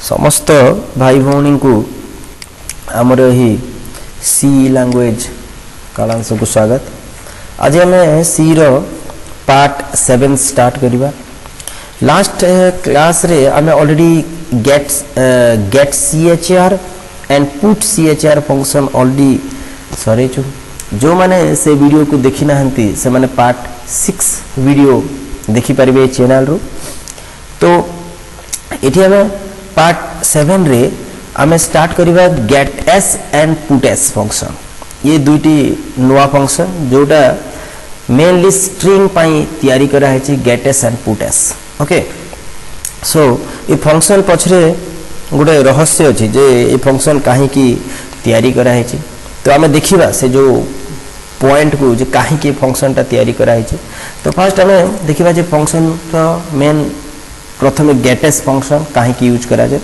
समस्त भाई भौणी को आमर ही सी लैंग्वेज कालांश को स्वागत। आज आम सी रो पार्ट 7 स्टार्ट करिबा। लास्ट क्लास रे आम already gate CHR and put CHR function already सरे जो माने से वीडियो को देखि नाहंती से माने पार्ट 6 वीडियो देखि परिबे चैनल रो। तो एठी आम पार्ट 7 रे आम स्टार्ट करिबा gets and puts function. ये दुईटी नुआ फंक्शन जोटा मेनली स्ट्रिंग पाई तैयारी करा है gets and puts. Okay, so ये फंक्शन पछरे गोटे रहस्य अछि जे ये फंक्शन काहे की तैयारी करा है। तो आम देखिबा से जो पॉइंट को जे काहे की फंक्शन ता तैयारी करा है। तो फर्स्ट आम देखिबा जे फंक्शन रो मेन प्रथम गेट एस फंक्शन काहे की यूज करा जाय।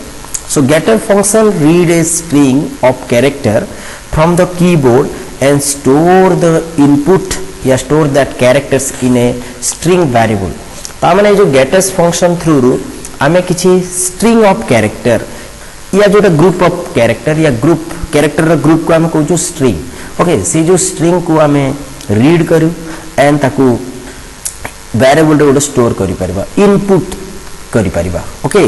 So gets function read a string of character from the keyboard and store the input या store that characters in a string variable. ता माने जो गेट एस फंक्शन थ्रू रू आमे किछि स्ट्रिंग ऑफ कैरेक्टर या जोटा ग्रुप ऑफ कैरेक्टर या ग्रुप कैरेक्टर रो ग्रुप को आमे कहू स्ट्रिंग। ओके, से जो स्ट्रिंग को आमे रीड करू एंड ताकू वेरिएबल रे स्टोर करि परबा, इनपुट करि परिबा। Okay,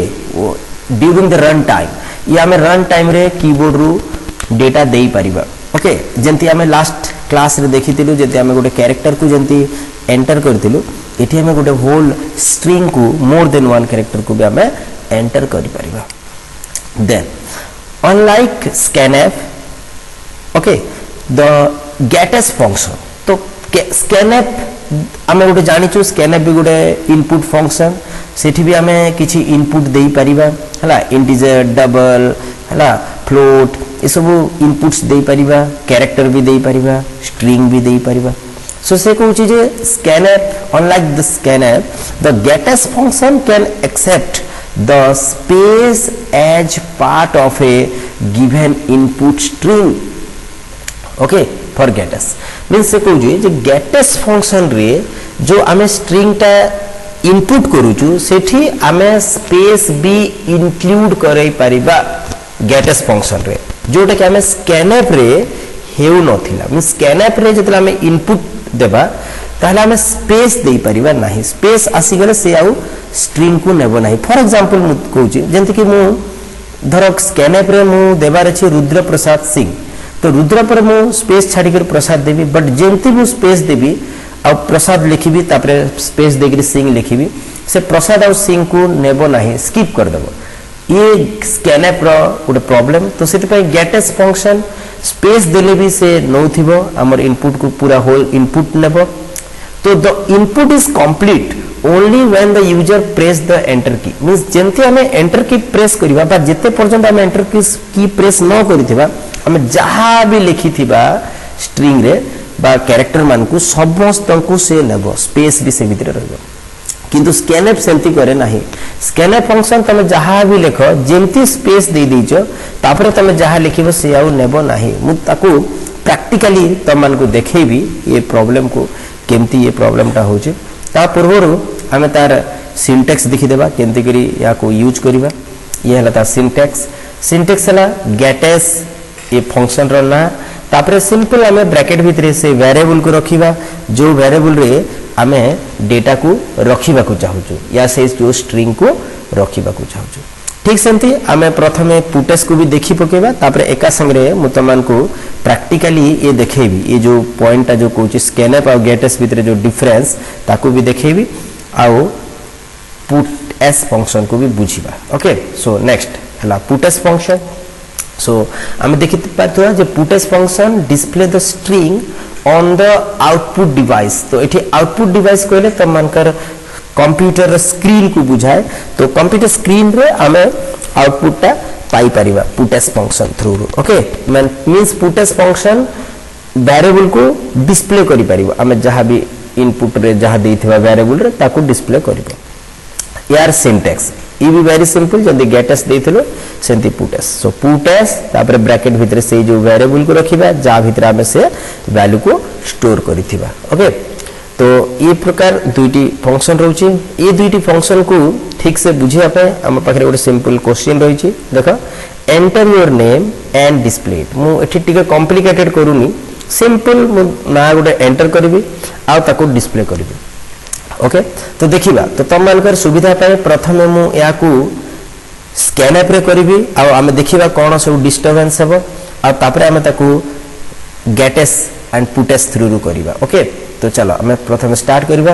during the run time या हमें रन टाइम रे कीबोर्ड रु डेटा देई परिबा। ओके, जंती हमें लास्ट क्लास रे देखितिलु जंती हमें गोटे कैरेक्टर को जंती एंटर करतिलु, एठी हमें गोटे होल स्ट्रिंग को मोर देन वन कैरेक्टर को भी हमें एंटर करि परिबा। Then unlike scanf, okay, the gets function. तो स्कैनफ आमे गोटे जानिछु स्कैनफ भी गोटे इनपुट फंक्शन। सेठी भी आमे किछि इनपुट देई परिबा हला, इंटीजर, डबल हला, फ्लोट ए सब इनपुट्स देई परिबा, कैरेक्टर भी देई परिबा, स्ट्रिंग भी देई परिबा। सो से कहूछि जे scanf unlike the scanf the gets function can accept the space as part of a given input string. Okay, for gets means से कहूछि जे गेटएस फंक्शन रे जो आमे स्ट्रिंग ता इनपुट करूछु सेठी आमे स्पेस भी इंक्लूड करई परिबा गेटएस फंक्शन रे, जोटा कि आमे स्कैनफ रे हेउ नथिला। मींस स्कैनफ रे जतला आमे इनपुट देबा ताहले आमे स्पेस देई परिबा नाही, स्पेस आसी गले से आउ स्ट्रिंग को नेबो नाही। फॉर एग्जांपल मु कहूछि जेंति कि मु धर स्कैनफ रे मु देबार अछि रुद्र प्रसाद सिंह, तो रुद्र पर मु स्पेस छाडी कर प्रसाद देबी, बट जेंति मु स्पेस देबी आ प्रसाद लिखिबी तापरे स्पेस देकरी सिंह लिखिबी, से प्रसाद और सिंह को नेबो नाही, स्किप कर देबो। ये स्कैनफ रो गोटे प्रॉब्लम। तो सेति पय गेटएस फंक्शन स्पेस देले भी से नौथिबो, हमर इनपुट को पूरा होल इनपुट नेबो। तो the input is complete only when the user press the enter की। मींस जेंति हमें एंटर की प्रेस करिबा बा जेते पर्यंत हम एंटर की प्रेस न करिथिबा हम जहा भी लिखिथिबा स्ट्रिंग रे बा कैरेक्टर मान को समस्त को से नेबो, स्पेस भी से भीतर रहबो। किंतु स्कैनफ सेंती करे नाही। स्कैनफ फंक्शन तमे जहा भी लिखो जेंती स्पेस दे दीचो तापर तमे जहा लिखिबो से आउ नेबो नाही। मु ताकू प्रैक्टिकली तम मान को देखेबी ये प्रॉब्लम को केमती ये प्रॉब्लम ता होचे। ता पूर्वरु हमें तार सिंटैक्स देखि देबा केमती करी या को यूज करिबा। ये हला ता सिंटैक्स। सिंटैक्स हला गेटएस ये फंक्शन रो ना, तापरे सिंपल आमे ब्रैकेट भितरे से वेरिएबल को रखिबा, जो वेरिएबल रे आमे डेटा को रखिबा को चाहूछु या से जो स्ट्रिंग को रखिबा को चाहूछु। ठीक सेंती आमे प्रथमे पुटेस को भी देखि पकेबा, तापरे एका संगरे मुतमान को प्रैक्टिकली ये देखेबी। ये जो पॉइंट जो कहूछु स्कैनफ और गेटएस भितरे जो डिफरेंस ताको भी देखेबी आउ पुट एस फंक्शन को भी बुझिबा। ओके, सो नेक्स्ट हला पुटेस फंक्शन। सो आम देखि पाथुआ जे puts function display the string on the output device. तो एठी आउटपुट डिवाइस कहले त मानकर कंप्यूटर स्क्रीन को बुझाए। तो कंप्यूटर स्क्रीन रे आमे आउटपुट ता पाई परिबा puts function through. Okay, means puts function variable को डिस्प्ले करि परिबा, आमे जहा भी इनपुट रे जहा देथिबा वेरिएबल रे ताको डिस्प्ले करिबो। यार सिंटैक्स ये भी वेरी सिंपल, जल्दी गेटएस देथिलो सेंती पुटेस। सो पुटेस तापर ब्रैकेट भितर से जो वेरिएबल को रखिबा जा भितर आमे से वैल्यू को स्टोर करिथिबा। ओके, तो ये प्रकार दुईटी फंक्शन रहउची। ये दुईटी फंक्शन को ठीक से बुझिया पे हम पाखरे गोटे सिंपल क्वेश्चन रही देख enter your name and display it मु एठी टिके कॉम्प्लिकेटेड करूनी सिंपल मु ना गोटे एंटर करबी आ ताको डिस्प्ले करबी ओके तो देखिबा तो तम मानकर सुविधा पाए प्रथमे मु याकू स्कैन ऐप रे करबी आ हम देखिबा कोन सब डिस्टरबेंस हेबो आ तापरे हम ताको गेटेस एंड पुटेस थ्रू रू करबा ओके तो चलो हम प्रथमे स्टार्ट करबा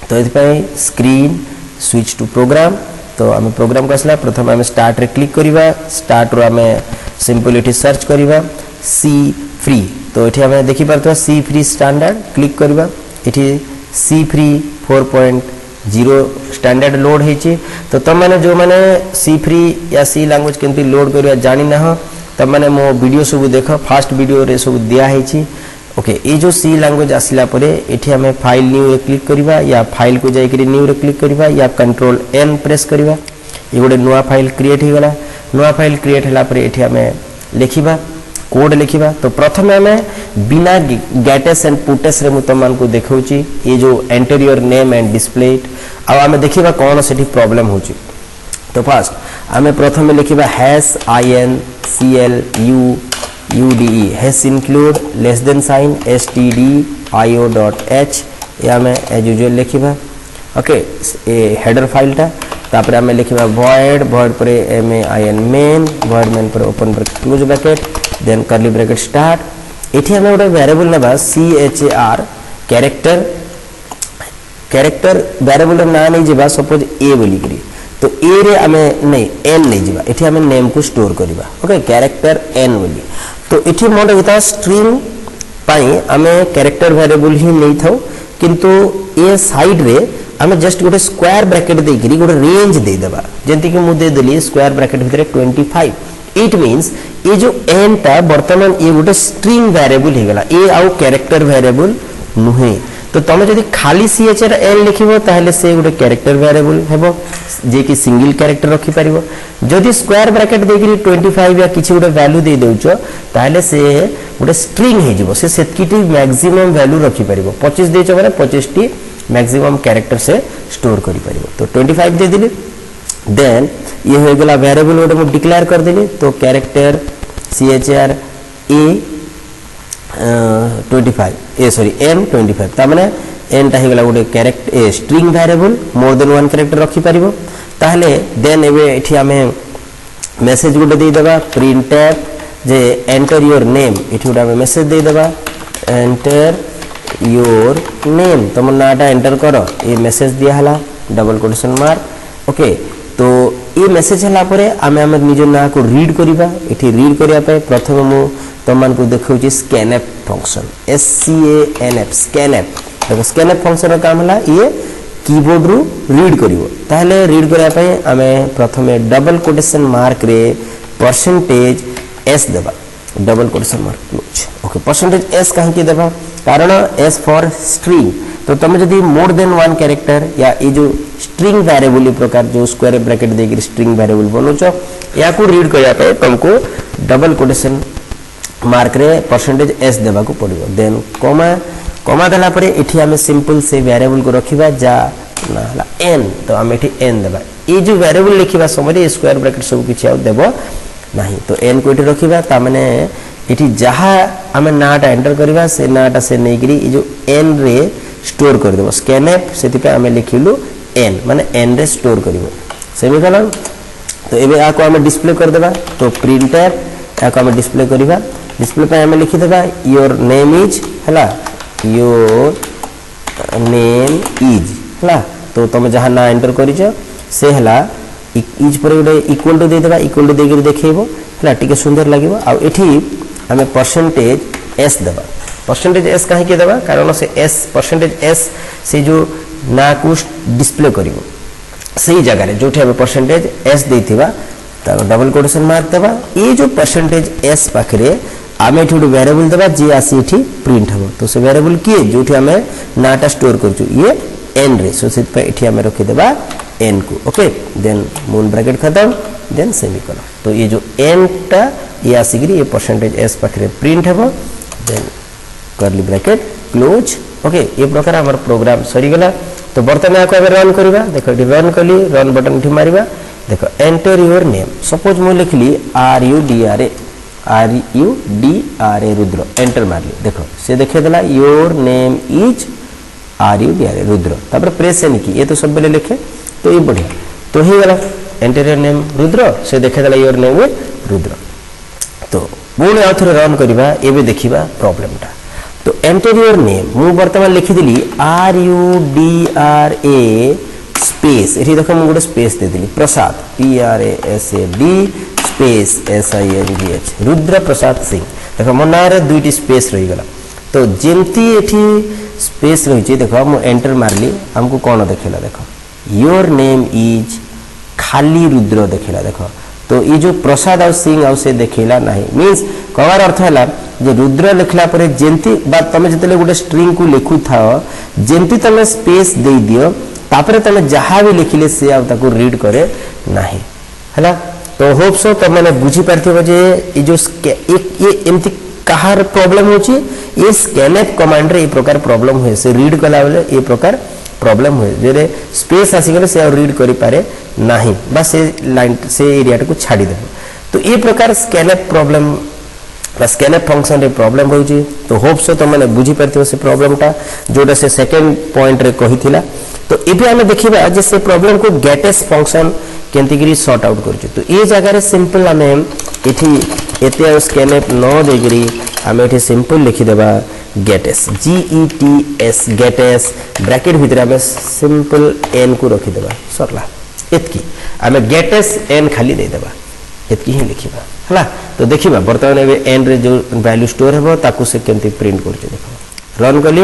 तो एथि पई स्क्रीन स्विच टू प्रोग्राम तो आम प्रोग्राम को आसला प्रथम आम स्टार्ट रे क्लिक करिबा स्टार्ट रो आम सिंपल एठी सर्च करिबा सी फ्री तो एठी आम देखि परतो सी फ्री स्टैंडर्ड क्लिक करिबा एठी सी फ्री 4.0 स्टैंडर्ड लोड हेची तो तम माने जो माने सी फ्री या सी लैंग्वेज केंति लोड करिया जानि ना हो तम माने मो वीडियो सब देखो फास्ट वीडियो रे सब दिया हेची ओके ये जो सी लैंग्वेज आसिला परे एठी हमें फाइल न्यू रे क्लिक करिबा या फाइल को जाई करी न्यू रे क्लिक करिबा या कंट्रोल एन प्रेस करिबा ये गोटे नुआ फाइल क्रिएट हो गला नुआ फाइल क्रिएट हला परे एठी हमें लिखिबा कोड लिखिबा तो प्रथमे हमें बिना गेटेस एंड पुटेस रे मु तमान को देखौची ये जो enter your name and display it आ हमें देखिबा कोन सेठी प्रॉब्लम होची तो फर्स्ट हमें प्रथमे लिखिबा #inclu UDE has include less than sign stdio.h या में एज यूजुअल लिखिबा ओके ए हेडर फाइल टा तापर हमें लिखिबा void पर main void main पर open bracket close bracket then curly bracket start एठी हमें गोटे वेरिएबल नेबा char कैरेक्टर वेरिएबल ना नहीं जेबा सपोज ए बोली करी तो ए रे हमें नहीं एन नहीं जीवा एठी हमें नेम को स्टोर करिबा ओके कैरेक्टर एन बोली तो एठी मोड होता स्ट्रिंग पाई हमें कैरेक्टर वेरिएबल ही नहीं थाउ किंतु ए साइड रे हमें जस्ट गोटे स्क्वायर ब्रैकेट दे करी गोटे रेंज दे देबा जेंति कि मु दे देली स्क्वायर ब्रैकेट भितरे 25 इट मींस ए जो एन ता वर्तमान ए गोटे स्ट्रिंग वेरिएबल हे गला ए आउ कैरेक्टर वेरिएबल नुहे तो तुम जब खाली char n लिखिबो ताहले से गोटे कैरेक्टर वेरिएबल हेबो जे कि सिंगल कैरेक्टर रखि परिबो जदि स्क्वायर ब्रैकेट देकरी 25 या किछि गोटे वैल्यू दे देउचो ताहले से गोटे स्ट्रिंग हे जिवो से सेतकीटी मैक्सिमम वैल्यू रखि परिबो 25 देचो माने 25 टी मैक्सिमम कैरेक्टर से स्टोर करि परिबो तो 25 दे दिली देन ये हो गेला वेरिएबल गोटे मु डिक्लेयर कर देली तो character char a 25 sorry m 25 ता माने n ता हेगला गोटे character string variable more than one character रखि परिबो ताहले देन एबे एठी हमें मेसेज गोटे दे देबा printf J enter your name एठी गोटे हमें मेसेज दे देबा एंटर योर नेम तुम नाटा एंटर करो ये मेसेज दिया हला डबल कोटेशन मार्क ओके तो ये मेसेज हला परे हमें हम निज ना को रीड करिबा एठी रीड करिया पे प्रथम मु तमान को देखौची scanf फंक्शन scanf scanf देखो scanf फंक्शन रो काम हला ये कीबोर्ड रु रीड करिवो ताहले रीड करिया पय हमें प्रथमे डबल कोटेशन मार्क रे %s देबा double quotation mark close okay %s काहे के देबा कारण s फॉर स्ट्रिंग तो तुम जदी मोर देन वन कैरेक्टर या ये जो स्ट्रिंग वेरिएबल प्रकार जो स्क्वायर ब्रैकेट देकर स्ट्रिंग वेरिएबल बनोचो या को रीड करिया पे तुमको डबल कोटेशन मार्क रे %s देबा को पड़िबो देन कॉमा देला परे एठी हमें सिंपल से वेरिएबल को रखिबा जा ना हला n तो हम एठी n देबा ए जो वेरिएबल लिखिबा समय स्क्वायर ब्रैकेट सब किछि आ देबो नहीं तो n को एठी रखिबा ता माने एठी जहा हमें नाटा एंटर करिबा से नाटा से नै करी ए जो n रे स्टोर कर देबो scanf सेति पे हमें लिखिलु n माने n रे स्टोर करिवो सेमीकोलन तो एबे आ को हमें डिस्प्ले कर देबा तो printf आ को हमें डिस्प्ले करिबा डिस्प्ले पे हमें लिखि देबा योर नेम इज हला योर नेम इज हला तो तुम जहां ना एंटर करिजो से हला इज पर गोटे इक्वल टू दे देबा इक्वल टू देकर देखैबो हला टिके सुंदर लागिबो आ एठी हमें %s देबा %s काहे के देबा कारण से s %s से जो ना को डिस्प्ले करिवो सही जगह रे जोठी हमें %s देथिबा ता डबल कोटेशन मार्क देबा ए जो %s पाखरे आमे एठी गोटे वेरिएबल देबा जे आसी एठी प्रिंट हबो तो से वेरिएबल किए जोठी हमें नाटा स्टोर करछु ये n रे सो सेत पे एठी हमें रखि देबा n को ओके देन मून ब्रैकेट खत्म देन सेमीकोलन तो ये जो n टा ये आसीगिरी ये %s पाखरे प्रिंट हबो then curly bracket close okay ये प्रकार हमर प्रोग्राम सरी गला तो बर्तमान आपको रन करवा देख ये रन कली रन बटन ये मारिबा देख एंटर योर नेम सपोज मु लिखली RUDRA रुद्र एंटर मारली देख से देखेदेला your name is RUDRA Rudra तापर प्रेस एन की ये तो सब बेले लिखे तो ये बढ़िया तो ही गला एंटर योर नेम रुद्र से देखेदेला योर नेम इज रुद्र तो पुणी आउ थे रन करवा एबे देखिबा प्रॉब्लमटा तो एंटर योर नेम मु वर्तमान लिखिदेली RUDRA स्पेस ये देख मुझे स्पेस दे दिली प्रसाद PRASAD space SINGH Rudra Prasad Singh देख मो ना रे दुईटी स्पेस रही गला तो जेमती एठी स्पेस रही देख मु एंटर मारली हमको कौन देखेला देख योर नेम इज खाली रुद्र देखेला देख तो ये जो प्रसाद आ सिंह आ से देखेला नहीं मींस कवार अर्थ है जे रुद्र लिखला परे जेंती बा तमे जतले गोटे स्ट्रिंग को लिखु था जेंती तमे स्पेस दे दियो तापरे तमे जहा भी लिखिले से आ ताको रीड करे नहीं हैला तो होप सो तब मैंने बुझी पारथिबो जे ये जो ये एमती कहार प्रॉब्लम होची ये स्कैनएफ कमांड रे ए प्रकार प्रॉब्लम होय से रीड कला बेले ए प्रकार प्रॉब्लम होय जे स्पेस आसी गले से रीड करि पारे नहीं बस से लाइन से एरिया को छाड़ी दे तो ये प्रकार स्कैनएफ प्रॉब्लम स्कैनएफ फंक्शन रे प्रॉब्लम होची तो होप सो तुम मैंने बुझी पारथिबो से प्रॉब्लमटा जोटा से सेकंड पॉइंट रे कहिथिला तो एबे हमें देखिबा जे से प्रॉब्लम को गेटएस फंक्शन केंतिगिरी सॉर्ट आउट करछु तो ये जगह रे सिंपल हमें एठी एते स्कैनएफ न देगिरी हमें एठी सिंपल लिखि देबा गेटएस GETS गेटएस ब्रैकेट भीतर हमें सिंपल n को रखि देबा सरला एतकी हमें गेटएस n खाली दे देबा एतकी ही लिखिबा हला तो देखिबा वर्तमान एबे n रे जो वैल्यू स्टोर हेबो ताकू से केंति प्रिंट करछु देखो रन कली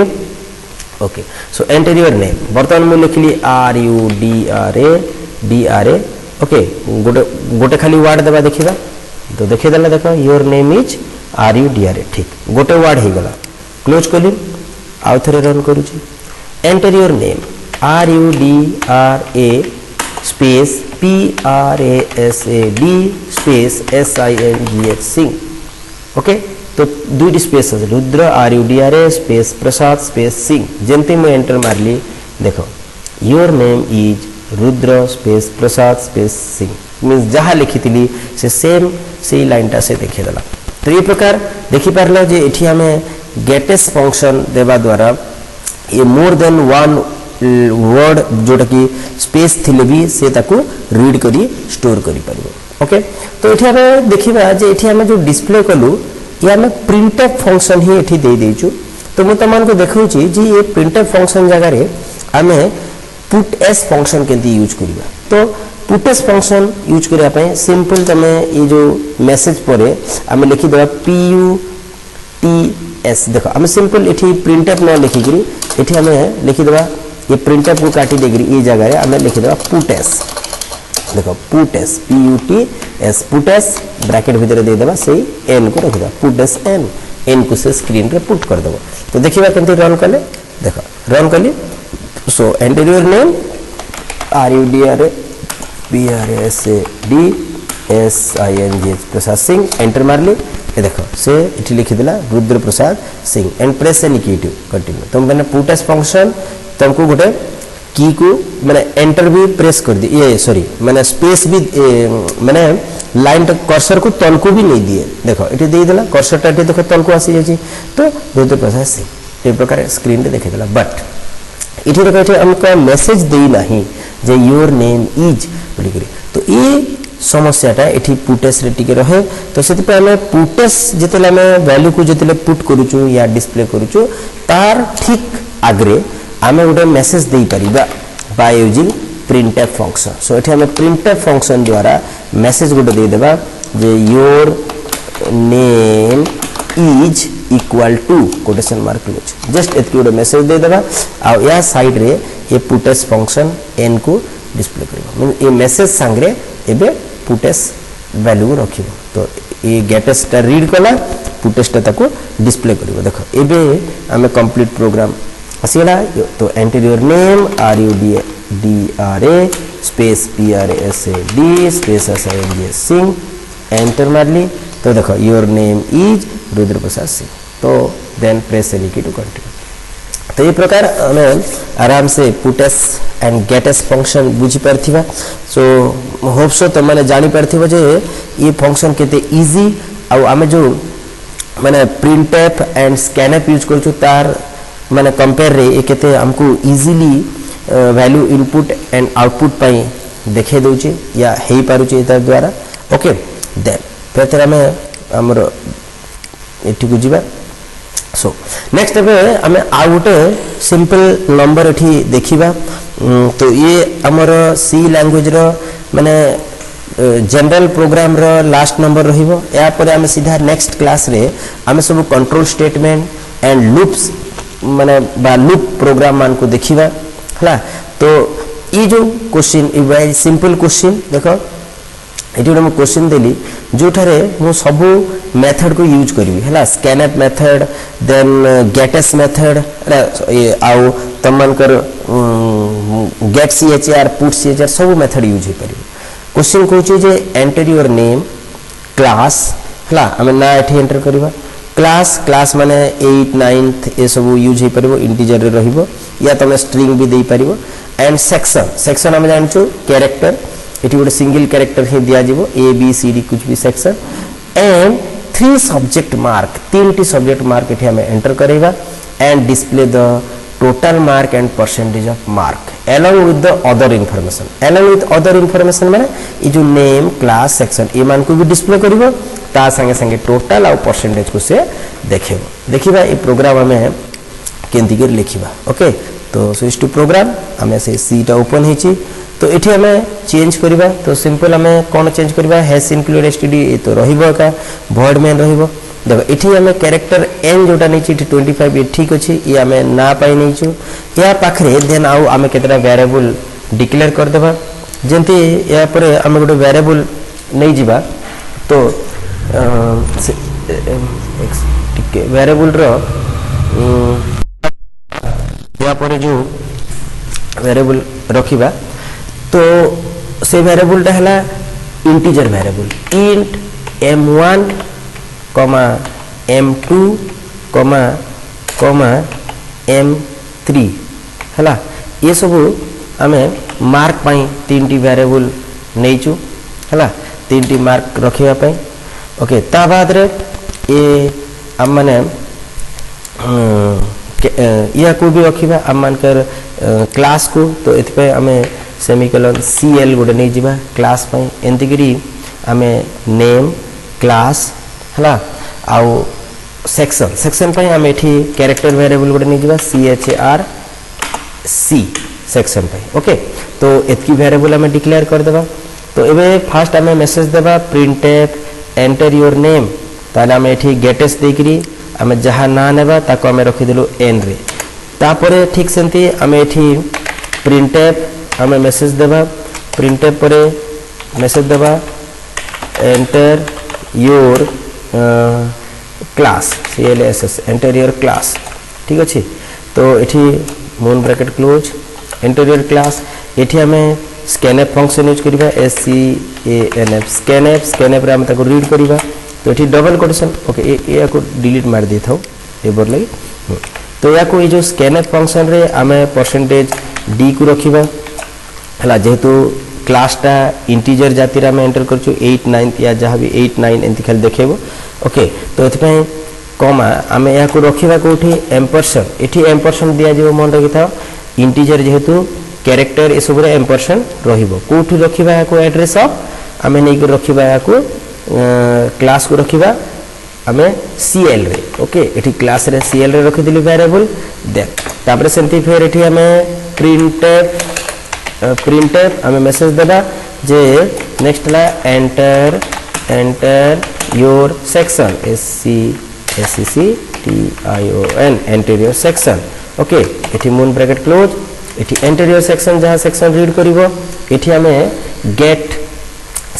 okay so enter your name वर्तमान मु लिखली RUDRA ओके गोटे खाली वर्ड देबा देखिबा तो देखि देला देखो योर नेम इज RUDRA ठीक गोटे वर्ड हे गला क्लोज कली आउ थरे रन करूची enter your name RUDRA space PRASAD space SINGH Singh okay तो दुईटी स्पेस আছে रुद्र RUDRA स्पेस प्रसाद स्पेस सिंह जेंती मैं एंटर मारली देखो your name is Rudra space Prasad space Singh means जहाँ लिखी से सेम से लाइनटा से देखे देला तो ये प्रकार देखि पारलो जे एठी हमें गेटएस फंक्शन देवा द्वारा ये मोर देन वन वर्ड जोटा कि स्पेस थिले भी से ताको रीड करी स्टोर करी परिबो ओके तो एठी हमें देखिबा जे एठी हमें जो डिस्प्ले कलु ये हमें प्रिंटएफ फंक्शन ही एठी दे देछु तो मु तमान को देखौची जे ये प्रिंटएफ फंक्शन जगह रे हमें पुटएस फंक्शन केंती यूज करिबा तो पुटएस फंक्शन यूज करिया पे सिंपल तमे ये जो मेसेज परे हमें लिखि देबा PUTS देखो हमें सिंपल एठी प्रिंटएफ न लिखि करी एठी हमें लिखि देबा ये प्रिंटएफ को काटी देगिरी ये जगह रे हमें लिखि देबा पुटएस देखो पुटएस PUTS पुटएस ब्रैकेट भीतर दे देबा सेही n को रख देबा पुटएस n को से स्क्रीन रे पुट कर देबो तो देखिबा केंती रन करले देखो रन करली सो enter your name RUDRA PRASAD SINGH Prasad Singh enter मारली ये देखो से इठी लिखि देला Rudra Prasad Singh and press any की टू कंटिन्यू तो मैंने पुटएस फंक्शन तुमको गोटे की को मैंने एंटर भी प्रेस कर दी ये सॉरी मैंने स्पेस भी मैंने लाइन कर्सर को तलको भी नहीं दिए देखो ये दे देला कर्सर टा देखो तलको आसी जाची तो रुद्र प्रसाद सिंह ये प्रकार स्क्रीन रे देखे देला बट इठी देखो इठी हमको मेसेज देई नाही जे योर नेम इज बोली करी तो ये समस्याटा एठी पुटएस रे टिके रहे तो सेति पे हमें पुटएस जेतेले हमें वैल्यू को जेतेले पुट करूछु या डिस्प्ले करूछु तार ठीक आगरे हमें गोटे मेसेज दे परिबा by using printf function so एठी हमें प्रिंटएफ फंक्शन द्वारा मेसेज गोटे दे देबा जे your name is equal to quotation mark close just एतकी गोटे मेसेज दे देबा आ या साइड रे ये पुटएस फंक्शन n को डिस्प्ले करिबो ये मेसेज संगरे एबे पुटएस वैल्यू रखिबो तो ये गेटएस टा रीड कला पुटएस टा ताको डिस्प्ले करिबो देखो एबे हमें कंप्लीट प्रोग्राम आसीला तो enter your name RUDRA space PRASAD space SINGH Singh enter मारली तो देखो your name is Rudra Prasad Singh तो देन प्रेस एनी की टू कंटिन्यू तो ये प्रकार हमें आराम से पुटस एंड गेटस फंक्शन बुझी पार्थिबा। सो होप सो तो मैंने जानी पार्थिबा जे ये फंक्शन केते इजी आ आमे जो माने प्रिंटफ एंड स्कैनफ यूज करछु तार माने कंपेयर रे केते हमको easily value input and output पाई देखे दोचे या हेई पारुचे तार द्वारा। ओके देन प्रथम हमें हमर एठी को जिबा। सो नेक्स्ट एबे हमें आ गोटे सिंपल नंबर एठी देखिबा। तो ये हमर सी लैंग्वेज रो माने जनरल प्रोग्राम रो लास्ट नंबर रहिबो। या पर हमें सीधा नेक्स्ट क्लास रे हमें सब कंट्रोल स्टेटमेंट एंड लूप्स माने बा लूप प्रोग्राम मान को देखिबा हला। तो ये जो क्वेश्चन इ वेरी सिंपल क्वेश्चन देखो एटी मैं क्वेश्चन देली जो ठारे मु सबु मेथड को यूज करी है scanf method then gets method आउ तमन कर गेट सीएचआर पुट सीएचआर सब मेथड यूज हो पारि। क्वेश्चन कहूँ जे एंटर योर नेम क्लास है आम ना एटी एंटर करवा क्लास क्लास माने 8 9 ये सब यूज हो पारि इंटीजर रहिबो या तुम स्ट्रिंग भी दे पारि। एंड सेक्शन सेक्शन आम जानचु कैरेक्टर एटी गोटे सिंगल कैरेक्टर ही दिया जीवो ए बी सी डी कुछ भी सेक्शन एंड 3 सब्जेक्ट मार्क 3टी सब्जेक्ट मार्क एटी हमें एंटर करेगा and display the total mark and percentage of mark along with the other information along with other information माने ये जो नेम क्लास सेक्शन ये मान को भी डिस्प्ले करिवो ता संगे संगे टोटल और परसेंटेज को से देखेबो। देखिबा ये प्रोग्राम हमें केंती कर लिखिबा। ओके तो स्विच टू प्रोग्राम हमें से सीटा ओपन हिची। तो ये हमें चेंज करवा। तो सिंपल हमें कौन चेंज करवा हैश इनक्लूड एसटीडी ये तो रहिबो का भॉइड मेन रहिबो। देखो इठी हमें कैरेक्टर एन जोटा नहीं 25 ये ठीक अच्छी ये आम ना पाई नहीं या पाखे देन आउ आम केतरा वेरिएबल डिक्लेयर कर देबा जेंती या पर आम गोटे वेरिएबल नहीं जीवा। तो वेरिएबल रो या पर जो वेरिएबल रखिबा तो से वेरिएबल है integer variable int m1 m2 m3 है ये सब आम मार्क पाई 3टी वेरिएबल नहींचु है 3टी मार्क रखापी। ओके ता बाद रे ये आम मैंने या को भी रखा आम मानकर क्लास को। तो ये आम सेमिकोलन सीएल गोटे नहीं जावा क्लास पाई एंती करी आम नेम क्लास है आउ सेक्शन सेक्शन पाई आम एठी कैरेक्टर वेरिएबल गोटे नहीं जावा CHAR C सेक्शन पाई। ओके तो एतकी वेरिएबल आम डिक्लेयर कर देबा। तो एबे फास्ट आम मेसेज देबा प्रिंटफ एंटर योर नेम ताले आम एठी गेटेस देकरी आम जहाँ ना नेबा ताको आम रखिदेलु एन रे। तापरे ठीक सेंती आम एठी प्रिंटफ आम मेसेज देबा प्रिंटफ परे मेसेज देबा enter your class CLSS enter your class ठीक अच्छे। तो ये moon bracket close enter your class ये आम स्कैनअप फंक्शन यूज करवा SCANF स्कैनअप स्कैनअप आम रीड करवा। तो ये डबल कोटेशन ओके या डिलीट मार दी था ये बोर लगी। तो या ये जो स्कैनअप फंक्शन रे आम परसेंटेज डी को रखा है जेहेतु क्लासटा इंटीजर जातिर आम एंटर कर 8 9 या जहाँ भी 8 9 एमती खाली देखेबो। ओके तो ये कमा आम या रखा कौटी एम्परसेंट ये एम्परसेंट दि जाव मन रखी था इंटीजर जेहेतु कैरेक्टर ये सब एम्परसेंट रही रखा या एड्रेस ऑफ आम नहीं रखा या क्लास को रखा आम CL रे। ओके ये क्लास रे CL रे रखीदी वेरिएबल देन तापर सेमती फिर ये आम प्रिंटफ आम मेसेज देबा जे नेक्स्ट ला enter your section SCTION enter your section. Okay ये मून ब्रैकेट क्लोज ये एंटर योर सेक्शन जहाँ सेक्शन रीड करिवो ये आम गेट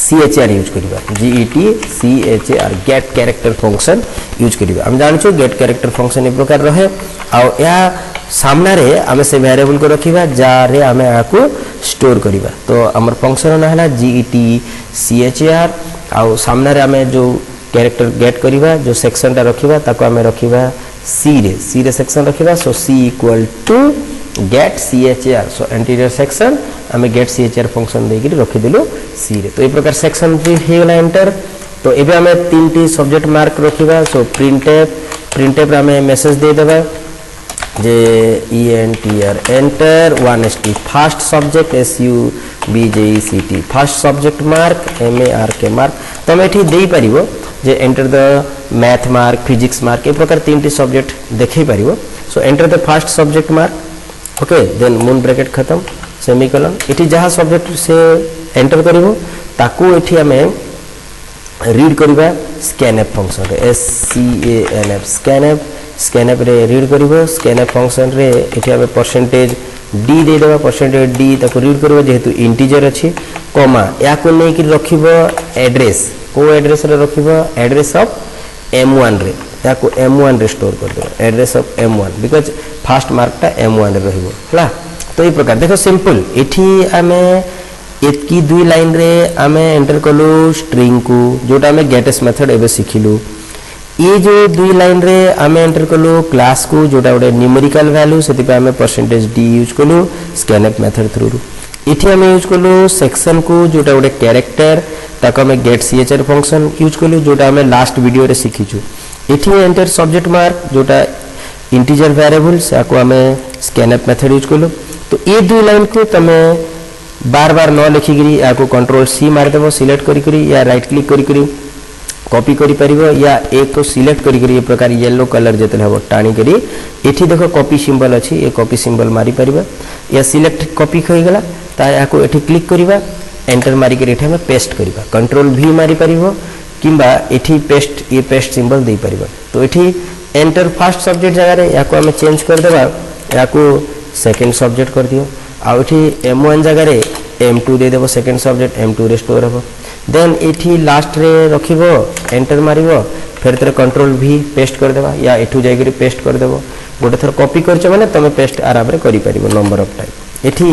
CHR यूज करवा GET CHR get character function use करवा। हम जानछु गेट कैरेक्टर फंक्शन एक प्रकार रहे या सामना रे आम से वेरिएबल को रखिबा जारे आम को स्टोर करवा। तो आमर फंक्शन ना है GET CHR आउ सामना रे आम जो कैरेक्टर गेट करवा जो सेक्शन टा रखिबा ताको आम रखिबा सी रे सेक्शन रखिबा so C equal to get CHR so interior section आमे गेट CHR फंक्शन दे के रखि देलु सी रे। तो ए प्रकार सेक्शन भी हे गला एंटर। तो एबे आमे तीनटी सब्जेक्ट मार्क रखिबा सो प्रिंटफ रे आमे मेसेज दे देबा जे ENTR enter 1ST first subject SUBJECT first subject mark MARK mark. तो हम एठी देई परिबो जे enter the math mark physics mark ए प्रकार तीनटी सब्जेक्ट देखै परिबो। So enter the first subject mark okay then moon bracket खत्म सेमीकोलन। एठी जहा सब्जेक्ट से एंटर करिवो ताकू एठी हमें रीड करिबा स्कैनएफ फंक्शन रे SCANF स्कैनएफ रे रीड करिवो स्कैनएफ फंक्शन रे एठी हमें परसेंटेज d दे देबा परसेंटेज d ताकू रीड करिवो जेहेतु इंटीजर अछि कॉमा या को नै कि रखिबो एड्रेस को एड्रेस रे रखिबो एड्रेस ऑफ M1 रे या को M1 रे स्टोर कर देबो address of M1 because first mark टा M1 रे रहिबो हला। तो ए प्रकार देखो सिंपल एठी हमें एतकी दुई लाइन रे हमें एंटर कलु स्ट्रिंग को जोटा हमें गेटस मेथड एबे सिखिलु। ये जो दुई लाइन रे हमें एंटर कलु क्लास को जोटा गोटे न्यूमेरिकल वैल्यू सेति पे हमें परसेंटेज d यूज कलु स्कैनएफ मेथड थ्रू इठी हमें यूज कलु सेक्शन को जोटा गोटे कैरेक्टर ताको हमें गेट CHR फंक्शन यूज कलु जोटा हमें लास्ट वीडियो रे सिखिछु। इठी एंटर सब्जेक्ट मार्क जोटा इंटीजर वेरिएबल साको हमें स्कैनएफ मेथड यूज कलु। तो ये दुई लाइन को तमे बार बार न लिखि गिरी याको कंट्रोल C मार देबो सिलेक्ट करी करी या राइट क्लिक करी करी कॉपी करी परिबो या एक को सिलेक्ट करी करी ए प्रकार येलो कलर जेतले हबो टाणी करी एठी देखो कॉपी सिंबल अछि ए कॉपी सिंबल मारी परिबो या सिलेक्ट कॉपी खई गेला ता याको एठी क्लिक करिबा एंटर मारी करी एठी हम पेस्ट करिबा कंट्रोल V मारी परिबो किंबा एठी पेस्ट ये पेस्ट सिंबल दे परिबो। तो एठी एंटर फर्स्ट सब्जेक्ट जगह रे याको हम चेंज कर देबा याको सेकंड सब्जेक्ट कर दियो आ एठी M1 जगह रे M2 दे देबो सेकंड सब्जेक्ट M2 रे स्टोर हबो देन एठी लास्ट रे रखिबो एंटर मारिबो फिर तेरे कंट्रोल V पेस्ट कर देबा या एठू जाय करी पेस्ट कर देबो गोटे थर कॉपी करछ माने तमे पेस्ट आराम रे करि परिबो नंबर ऑफ टाइम। एठी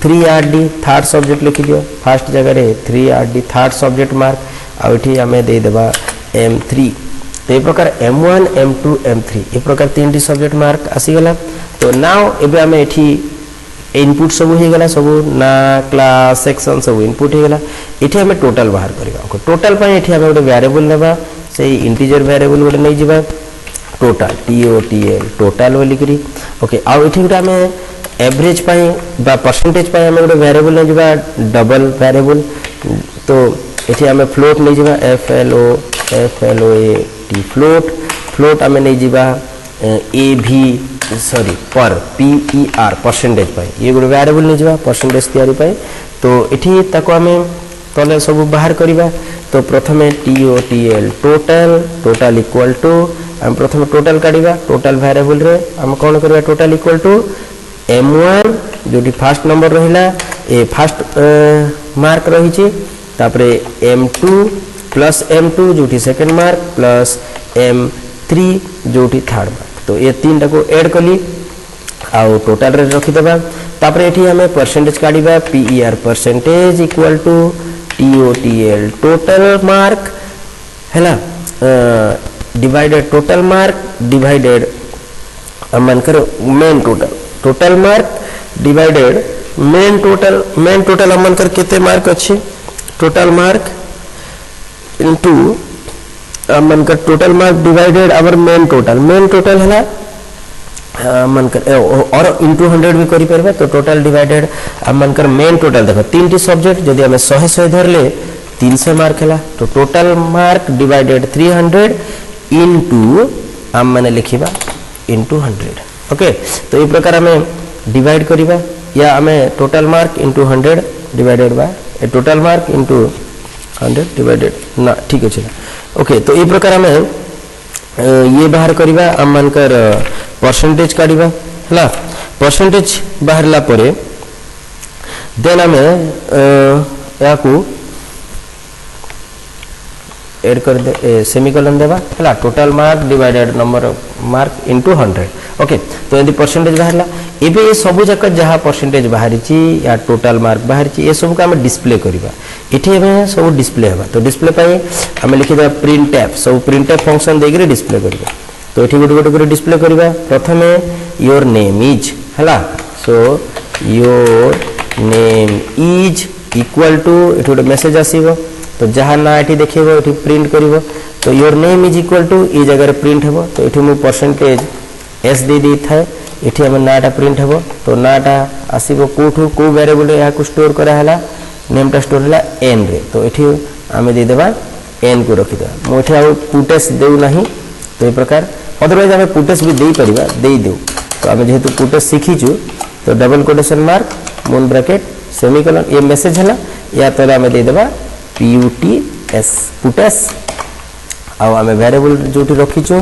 3RD थर्ड सब्जेक्ट लिखि दियो फर्स्ट जगह रे 3RD थर्ड सब्जेक्ट मार्क आ एठी हमें दे देबा M3। तो ए प्रकार M1 M2 M3 ए प्रकार तीनटी सब्जेक्ट मार्क आसी गेला। तो नाउ एबे हमें एठी इनपुट सब हो गेला सब ना क्लास सेक्शन सब इनपुट हो गेला। एठी हमें टोटल बाहर करबा टोटल पय एठी हमें गोटे वेरिएबल लेबा से इंटीजर वेरिएबल गोटे नै जिबा टोटल TOTL टोटल बोली करी ओके आ एठी गोटे हमें एवरेज पय बा परसेंटेज पय हमें गोटे वेरिएबल नै जिबा डबल वेरिएबल। तो एठी हमें फ्लोट नै जिबा FLOAT फ्लोट हमें नै जिबा AV सॉरी पर PER परसेंटेज पाई ये गोटे वेरिएबल नै जिबा परसेंटेज तयारी पाई। तो एठी ताको हमें तले सब बाहर करिबा। तो प्रथमे TOTL टोटल इक्वल टू हम प्रथमे टोटल काढिबा टोटल वेरिएबल रे हम कोन करबा टोटल इक्वल टू M1 जोटी फर्स्ट नंबर रहिला ए फर्स्ट मार्क रही छी तापरे M2 प्लस M2 जोटी सेकंड मार्क प्लस M3 जोटी थर्ड मार्क। तो ये तीन टा को ऐड कली आउ टोटल रे रखि देबा तापरे एठी हमें परसेंटेज काढिबा PER percentage equal to TOTL total mark हैला डिवाइडेड टोटल मार्क डिवाइडेड मन करो main total mark divided main total मन कर केते मार्क अछि टोटल मार्क इनटू मन कर टोटल मार्क डिवाइडेड आवर मेन टोटल है मन कर और इनटू 100 भी करि परबा। तो टोटल डिवाइडेड मन कर मेन टोटल देखो तीनटी सब्जेक्ट जदि हमें 100 धर ले 300 मार्क हैला। तो टोटल मार्क डिवाइडेड 300 इनटू हम माने लिखिबा इनटू 100 ओके। तो ये प्रकार हमें डिवाइड करिबा या हमें total mark into 100 divided by total mark into 100 divided ना ठीक अछि ओके। तो ये प्रकार हमें ये बाहर करिबा हम मानकर परसेंटेज काढिबा हला परसेंटेज बाहरला परे देन हमें याकू ऐड कर दे सेमीकोलन देबा हला total mark divided number of mark into 100 okay. तो यदि परसेंटेज बाहरला एबे ये सब जक जहां परसेंटेज बाहरी ची या टोटल मार्क बाहरी ची ये सब का हम डिस्प्ले करिबा एठी हमें सब डिस्प्ले हेबा। तो डिस्प्ले पई हम लिखि दे प्रिंटफ सब प्रिंटफ फंक्शन देगरे डिस्प्ले करिबा तो ये गोटे गोटे कर डिस्प्ले करवा प्रथम योर नेम इज है सो your name is equal to ये गोटे मेसेज आसो तो जहाँ ना ये देखेब ये प्रिंट कर तो your name is equal to ये जगह प्रिंट हे तो ये मुझे परसेंटेज एस दे था ये आम नाटा प्रिंट हे तो नाटा आसो कौटू कौ वेरिएबल यहाँ स्टोर कराला नेमटा स्टोर है एन रे तो ये आम देदेबा एन को रखीदे मुझे आउ पुटेस देना तो ये प्रकार अदरवाइज आम पुटेस भी दे पारिबा दे दे तो आम जेहेतु पुटेस शिखीचु तो double quotation mark moon bracket semicolon ये मेसेज है या तो आम देदेबा PUTS पुटेस आम वेरिएबल जो रखीचु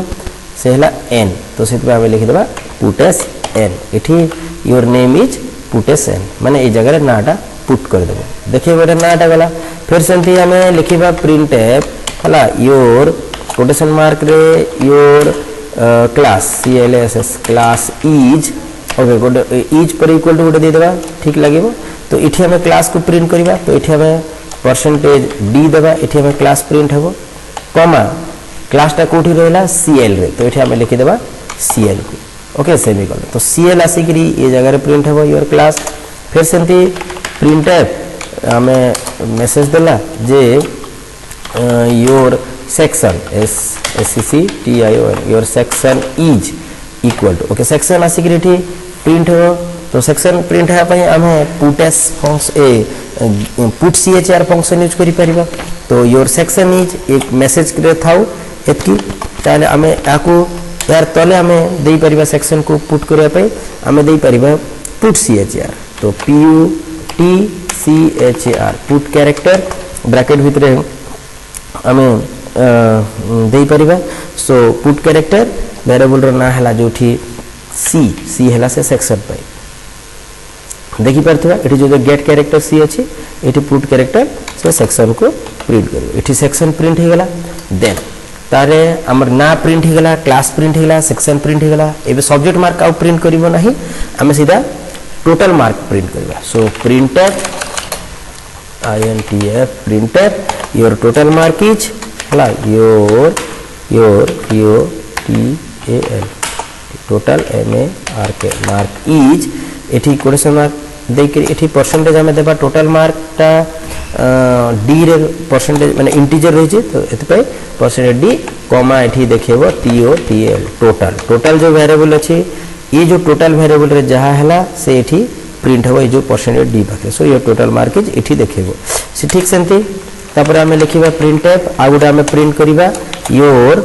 से है एन तो से आम लिखिदेबा पुटेस एन इठी your name is puts n माने ये जगह नाटा पुट करदेव देखिए गोटे नाटा गला फिर सेमती आम लिखा प्रिंट है योर कोटेशन मार्क रे your class CLASS class is okay गोटे इज पर इक्वल टू गोटे देदेबा ठीक लगे तो ये आम क्लास को प्रिंट करवा तो ये आम परसेंटेज डी देवा ये आम क्लास प्रिंट हे कमा क्लासटा कौटी रहा CL रे तो ये आम लिखिदेबा CL को ओके सेमीकोलन तो CL आसिक ये जगह प्रिंट हे योर क्लास फिर सेमती प्रिंट आम मेसेज देला जे your section SCCTION your section is equal to okay section आसिक प्रिंट हो तो सेक्शन प्रिंट है आम puts function put CHR function use करिपरिबा तो योर सेक्शन इज एक मेसेज थाउ एतकी ताले आम याकू यार तले आम दे परिबा सेक्शन को पुट करबा पई आम दे परिबा पुट CHR तो PUTCHR पुट कैरेक्टर ब्रैकेट भितर आम दे परिबा सो पुट कैरेक्टर वेरिएबल रो ना हला जोठी सी हला से सेक्शन पाई देखि परथवा एठी जो गेट कैरेक्टर सी अछि एठी पुट कैरेक्टर से सेक्शन को प्रिंट करियो एठी सेक्शन प्रिंट हे गला देन तारे हमर ना प्रिंट हे गला क्लास प्रिंट हे गला सेक्शन प्रिंट हे गला एबे सब्जेक्ट मार्क आउ प्रिंट करिवो नाही हमें सीधा टोटल मार्क प्रिंट करवा so printf INTF printf your total mark is हला your TAL total MARK mark is एठी कोटेशन मार्क देकर एठी परसेंटेज आम देबा टोटल मार्कटा डी रे परसेंटेज माने इंटीजर रही तो एतपय परसेंटेज डी कॉमा एठी देखेबो TOTL टोटल जो वेरिएबल अछि ये जो टोटल वेरिएबल रे जहा हला से एठी प्रिंट हो जो परसेंटेज डी पाखे सो ये टोटल मार्क इज एठी देखेबो से ठीक सेंती तापर आम लिखिबा प्रिंटफ आ गुडा आम प्रिंट करिबा your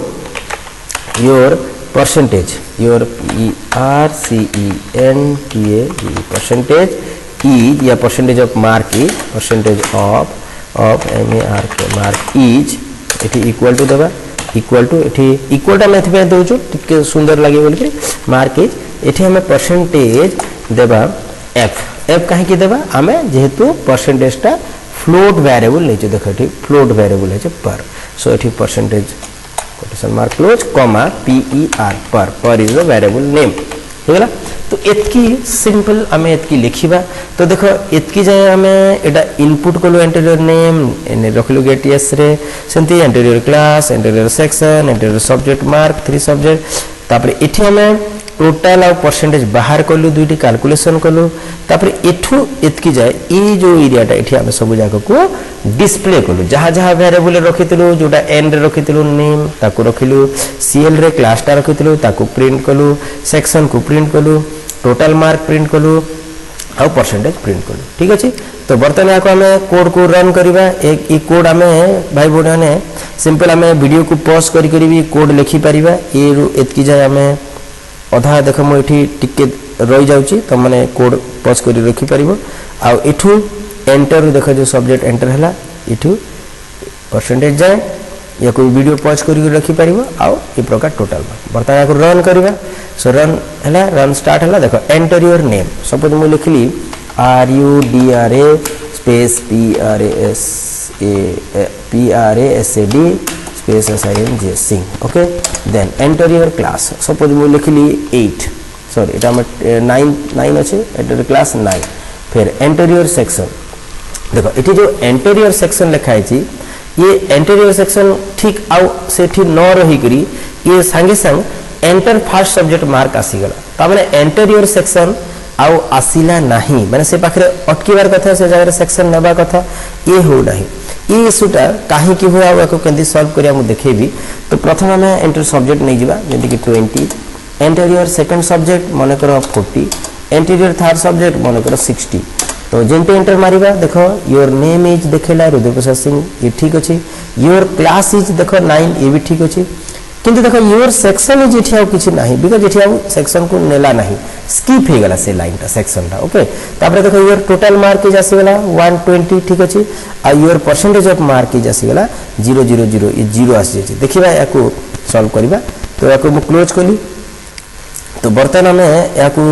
percentage your PRCENTAGE percentage is या percentage of mark is percentage of MARK mark is एठी इक्वल टू देबा इक्वल टू एठी इक्वल टा मैथ पे दोजो टिके सुंदर लागे बोल के मार्क इज एठी हमें परसेंटेज देबा f काहे की देबा हमें जेहेतु परसेंटेज टा फ्लोट वेरिएबल लेचे देखो एठी फ्लोट वेरिएबल है पर सो एठी percentage quotation mark close comma PER पर इज द वेरिएबल नेम होगला तो एतकी सिंपल हमें एतकी लिखिबा तो देखो एतकी जाय हमें एटा इनपुट कोलो इंटीरियर नेम एने रखलु गेट एस रे सेंती interior class interior section interior subject mark 3 subject तापर एठी हमें टोटल और परसेंटेज बाहर कलु दुईटी कैलकुलेशन कलु तापर एठू एतकी जाय ई जो एरियाटा एठी हम सब जाक को डिस्प्ले कलु जहाँ जहाँ वेरिएबल रखितलु जोटा एन रे रखितलु नेम ताको रखिलु CL रे क्लासटा रखितलु ताको प्रिंट कलु सेक्शन को प्रिंट कलु टोटल मार्क प्रिंट कलु और परसेंटेज प्रिंट कलु ठीक अछि तो बर्तमान याको हमें कोड को रन करिबा एक ई कोड हमें भाई बोर्ड ने सिंपल हमें वीडियो को पॉज करी करी कोड लिखि परिबा ए एतकी जाय हमें अधा देख मुझे टिके रही जाऊँगी तो मैंने कोड पॉज कर रखी पार आठू एंटर देख जो सब्जेक्ट एंटर है इठू परसेंटेज जाए या कोई वीडियो पॉज कर रखी पार आउ ये प्रकार टोटल बर्तमान या रन करवा सो रन है रन स्टार्ट है देख एंटर योर नेम सपोज मुझे लिखली RUDRA space PRASAD space SING Singh okay then enter your class suppose मुझे लिखली 8 सॉरी एटा 9 अच्छे एंटर क्लास 9 फिर एंटर योर सेक्शन देखो ये जो एंटर योर सेक्शन लिखाई ये एंटर योर सेक्शन ठीक आउ से न रही करी ये सांगे सांग एंटर फास्ट सब्जेक्ट मार्क आसीगला तामाने एंटर योर सेक्शन आउ आसिला नाही माने से पाखरे अटकीबार कथा से जगह सेक्शन नेबा कथा ये हो नाही ये इशूटा काहे कि हुआ याको केंदी सॉल्व करिया मु देखेबी। तो प्रथम हमें एंटर सब्जेक्ट नहीं जिबा जेंति कि 20 एंटर योर सेकंड सब्जेक्ट माने करो 40 एंटर योर थर्ड सब्जेक्ट माने करो 60। तो जेंति एंटर मारिबा देखो योर नेम इज देखेला रुद्रप्रसाद सिंह ये ठीक अछि योर क्लास इज देखो 9 ये भी ठीक अछि किंतु देखो योर सेक्शन इज इठिया किछि नाही बिकॉज़ इठिया सेक्शन को नेला नाही स्किप हे गला से लाइनटा सेक्शनटा ओके। तापर देखो योर टोटल मार्क इज आसीगला 120 ठीक अछि आ your percentage of mark is आसीगला 000 ये 0 आसी अछि देखिबा याको सॉल्व करिबा। तो याको मु क्लोज कली। तो बर्तन हमें याको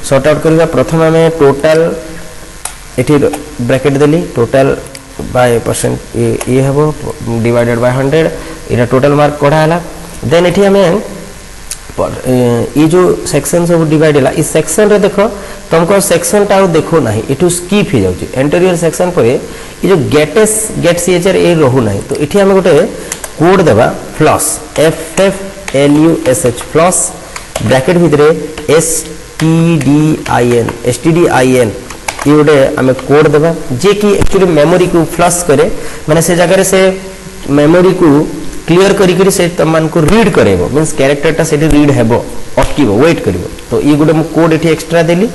सॉर्ट आउट करिबा। प्रथम हमें टोटल एठी ब्रैकेट देली टोटल बाय परसेंट ये हबो डिवाइडेड बाय 100 इरा टोटल मार्क कोडा हला। देन एठी हमें ये जो सेक्शन सब डिवाइड हला इस सेक्शन रे देखो तुमको सेक्शन टा देखो नहीं इटू स्किप हो जाउची एंटीरियर सेक्शन पर ये जो गेट सीएचआर ए रहू नहीं। तो एठी हमें गोटे कोड देबा प्लस FFLUSH प्लस ब्रैकेट भितरे STDIN ये गोटे आम कोड देबा जे कि एक्चुअली मेमोरी को फ्लश करे माने से जगह से मेमोरी को क्लियर करी से तमन को रीड करेबो मींस कैरेक्टरटा से रीड हेबो अटकीबो वेट करिवो। तो ये गोटे मु कोड एठी एक्स्ट्रा देली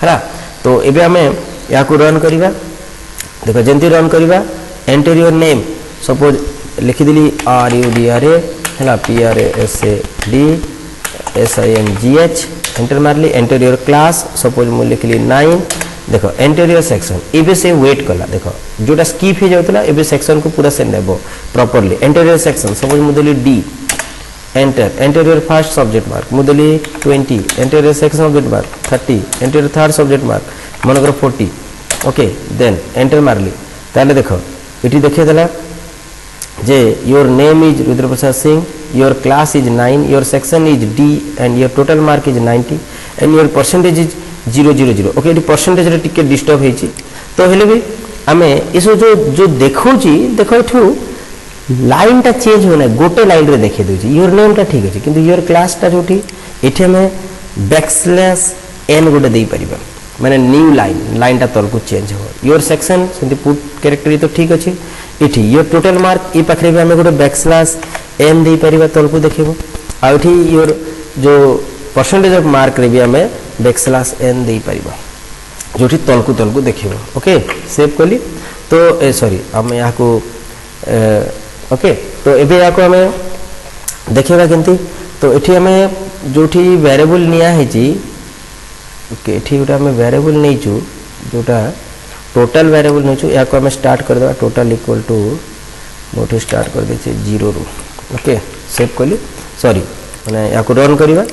हला। तो एबे हमें या को रन करिबा। देखो जेंति रन करिबा एंटर योर नेम सपोज लिखि दिली RUDRA हला PRASADSINGH एंटर मारली। एंटर योर क्लास सपोज मु लिखली 9 देखो एंटीरियर सेक्शन एबे से वेट कला देखो जोटा स्किप हो जाउतला एबे सेक्शन को पूरा से नेबो प्रॉपर्ली। एंटीरियर सेक्शन सपोज मुदली D interior first subject mark मुदली 20 interior section subject mark 30 interior third subject mark मनकर 40 ओके। देन एंटर मारली ताले देखो इटी देखे देला जे your name is Rudraprasad Singh your class is 9 your section is D and your total mark is 90 and your percentage is 000 okay. ये percentage रे टिके डिस्टर्ब हेची तो हेले भी हमें इसो जो देखौची देखो एठू लाइन टा चेंज होना गोटे लाइन रे देखे दोची योर नेम टा ठीक अछि किंतु योर क्लास टा जोठी एठे में बैकस्लैश n गोटे देई परिबा माने न्यू लाइन टा तल को चेंज हो। योर सेक्शन सेंति पुट कैरेक्टर तो ठीक अछि एठी योर टोटल मार्क ई पाखरे भी हमें गोटे बैकस्लैश n देई परिबा तल को देखिबो आ एठी योर जो परसेंटेज ऑफ मार्क रे भी हमें बैकस्लैश n देई परिबा जोठी तलकु देखिबो ओके। सेव कली तो सॉरी हम या को ओके। तो एबे या को हमें देखिबा केंती। तो एठी हमें जोठी वेरिएबल निया हेची ओके एठी गोटा हमें वेरिएबल नैचू जोटा टोटल वेरिएबल नैचू या को हमें स्टार्ट कर देबा टोटल इक्वल टू मोठी स्टार्ट कर देचे 0 रो ओके। सेव कली सॉरी माने या को रन करिबा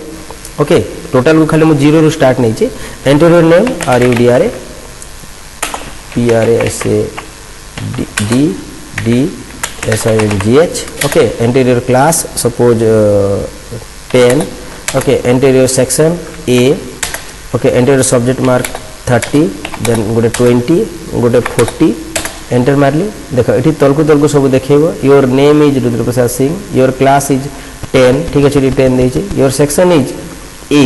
ओके। टोटल को खाली मु 0 रो स्टार्ट नहीं छी। Enter your name RUDRA PRASADSINGH okay. Enter your class suppose 10 okay. Enter your section A okay. Enter your subject mark 30 then गोटे 20 गोटे 40 एंटर मारली देखो एठी तलकु सब देखैबो your name is Rudraprasad Singh your class is 10 ठीक अछि 10 देछि योर सेक्शन इज A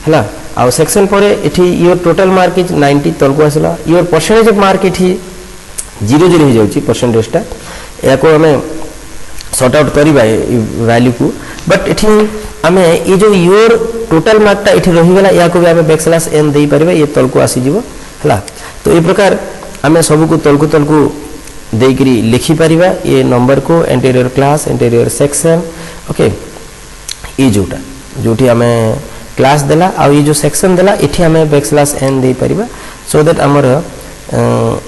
हला आ सेक्शन परे एठी योर टोटल मार्क इज 90 तलको आसला योर परसेंटेज ऑफ मार्क एठी 0 हो जाउची परसेंटेज टा याको हमें सॉर्ट आउट करिबा वैल्यू को बट एठी हमें ये जो योर टोटल मार्क टा एठी रही गला याको भी हमें बैकस्लैश n देई परिबा ये तलको आसी जीवो हला। तो ये प्रकार हमें सब को तलको देकरी लिखि परिबा ये नंबर को anterior class anterior section okay. ये जोटी हमें क्लास देला आ ये जो सेक्शन देला इठी हमें बैकस्लैश n दे परिबा सो दैट हमर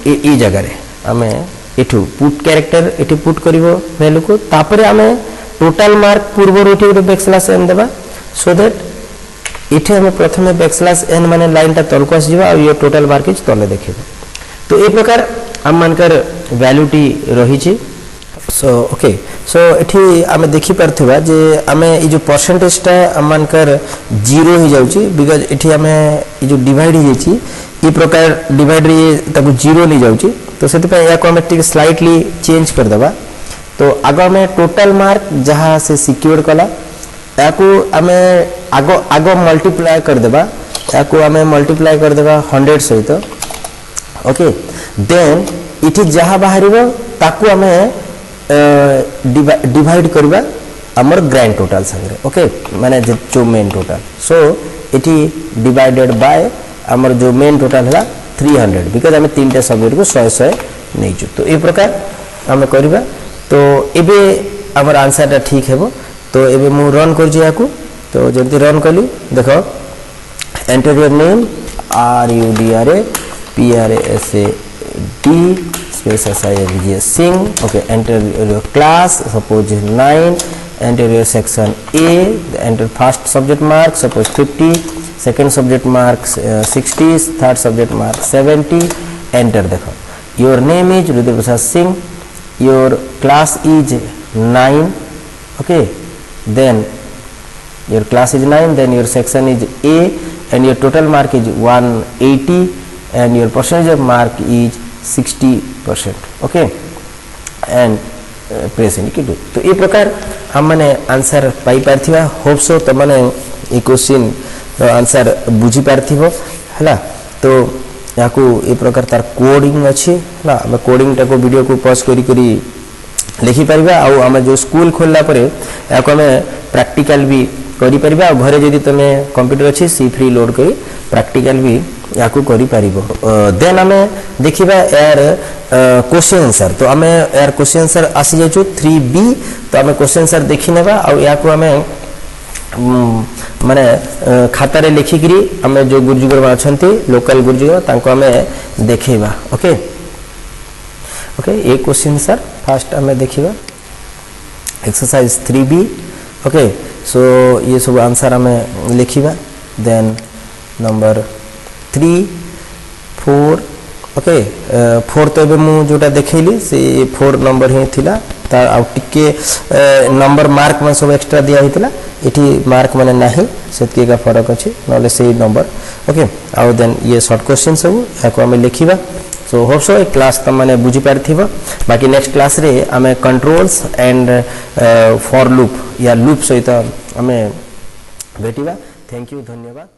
ई जगह रे हमें इठू पुट कैरेक्टर इठी पुट करिवो वैल्यू को तापरे हमें टोटल मार्क पूर्व रोटी रे बैकस्लैश n देबा सो दैट इठी हमें प्रथमे बैकस्लैश n माने लाइन टा तलको आसी जीवा आ ये टोटल मार्क इज तले देखिबो। तो ए प्रकार हम मानकर वैल्यू टी रही छी सो ओके। सो एठी आमे देखि परथबा जे आमे ई जो परसेंटेज टा मानकर 0 हो जाउची बिकॉज़ एठी आमे ई जो डिवाइड हो जाची ई प्रकार डिवाइड रे ताको 0 ले जाउची तो सेति पे या को हम टिक स्लाइटली चेंज कर देबा। तो आगो में टोटल मार्क जहां से सिक्योर कला याकू आमे आगो आगो मल्टीप्लाई कर देबा याकू आमे मल्टीप्लाई कर देबा 100 सहित ओके देन इठी जहा बाहरिबो ताकू आमे डिवाइड करबा हमर ग्रैंड टोटल संगे ओके माने जो मेन टोटल सो इठी डिवाइडेड बाय हमर जो मेन टोटल हला 300 बिकॉज़ हमें तीनटा सब्जेक्ट को 100 नहीं छु तो ए प्रकार हमें करबा तो एबे हमर आंसर ठीक हेबो तो एबे मु रन कर जे याकू तो जल्दी रन कली देखो enter your name RUDRA PRASAD space SING Singh okay enter your class suppose 9 enter your section A enter first subject mark suppose 50 second subject mark 60 third subject mark 70 enter देखो your name is Rudra Prasad Singh your class is 9 okay then your class is 9 then your section is A and your total mark is 180 and your percentage of mark is 60% okay and present की तो ये प्रकार हम माने answer पाई पारथिबा hope so त माने ए question रो answer बुझी पारथिबो हला तो याकू ए प्रकार तार कोडिंग अछि हला हम कोडिंग टा को वीडियो को पॉज करी करी लिखि परिबा आ हम जो स्कूल खोलला परे याकू हम प्रैक्टिकल भी करी परिबा आ घरे जदी तमे कंप्यूटर अछि सी फ्री लोड करी प्रैक्टिकल भी याकू करी पारिबो देन हमें देखिबा यार क्वेश्चन आंसर तो हमें यार क्वेश्चन आंसर आसी जाइछु 3B तो हमें क्वेश्चन आंसर देखि नेबा आ याकू हमें माने खाता रे लिखि करी हमें जो गुरुजीगर अछंती लोकल गुरुजीगर तांको हमें देखैबा ओके ओके ए क्वेश्चन आंसर फर्स्ट हमें देखिबा एक्सरसाइज 3B ओके सो ये सब आंसर हमें लिखिबा देन नंबर 3 4 ओके 4 तो एबे मु जोटा देखैली से 4 नंबर ही थिला तार आ टिके नंबर मार्क में सब एक्स्ट्रा दिया हितला एठी मार्क माने नाही सेतके का फरक अछि नले से नंबर ओके आ देन ये शॉर्ट क्वेश्चन सब एको हम लिखिबा सो होप सो क्लास त माने बुझी पारथिबो बाकी नेक्स्ट क्लास रे हमें कंट्रोल्स एंड फॉर लूप या लूप सहित हमें भेटिबा थैंक यू धन्यवाद।